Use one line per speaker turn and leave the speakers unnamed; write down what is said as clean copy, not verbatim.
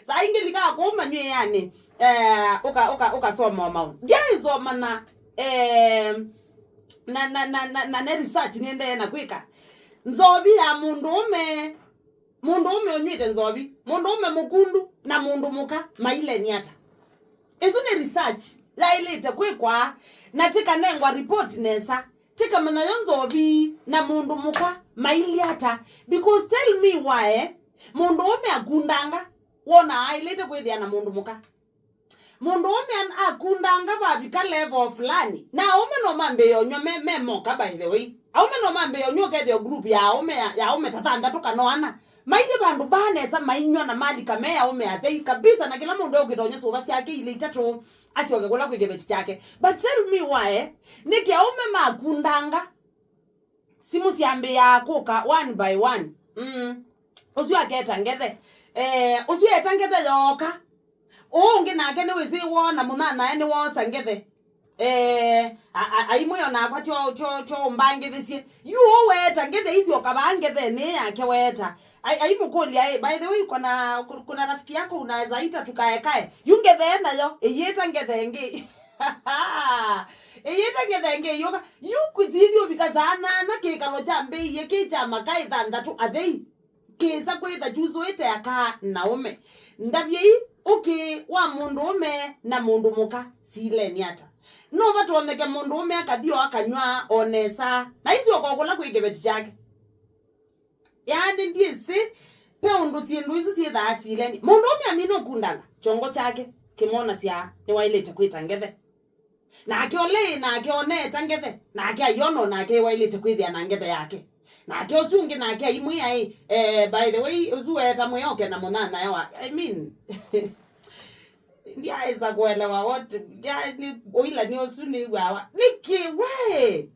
Sa ingilika ko manywe yani uka soma maun. Dia izoma na na research niende na kwika. Nzobi ya mundume onywite nzobi. Mundume mukundu na mundu muka maile nyata. Ezo ne research la ilete kwikwa na tika nengwa report nesa. Tika mana nzobi na mundu muka maile hata. Because tell me why mundume akundanga wona ilete kwithia na mundu muka. Mundume akundanga babika level fulani. Na ume no mambe yonyo me moka by the way. Aume no mambe yonyo ke the group ya ume tatanda toka no ana. Maide bandu banesa mainyo na mali kame ya ume athei kabisa na kila mundu ukitonye so basi yake ile itatu asioge gola kwigebeti chake. But tell me why niki aume makundanga simu siambe ya kuka one by one. Osu aketa ngethe. Osu etangethe yoka. Ungi nake ni wizi wona munana ene wonsa ngethe. Aimoyo na kwa cho mbange thisie. You weta ngethe isi okabangethe ni yake weta. Aimukoli by the way kuna rafiki yako unaweza ita tukaekae. Yungethe nayo eyeta ngethe ngi. Eyeta ngethe ngi yoka yukuzidio bikazana na kekalo chambe yeke chama kai thandatu athei. Kesa kwitha juzo ite yaka naume. Ndabye okay wa mundume na mundu muka sile nyata. No batu oneke mundume akathio akanywa onesa. Na hizi okogola kwigebeti chake. Yani ndisi pe undu sindu isu sietha asileni. Mundume amino kundanga chongo chake kimona sia ni wailete kwita ngethe. Na akiole na akione tangethe. Na akiayono na akiwailete kwithia na ngethe yake. Na ke osungi na ke imwe ai by the way uzuwe tamwe yoke na monana yawa I mean ndia iza kuelewa wote yani oila ni osuni wawa niki we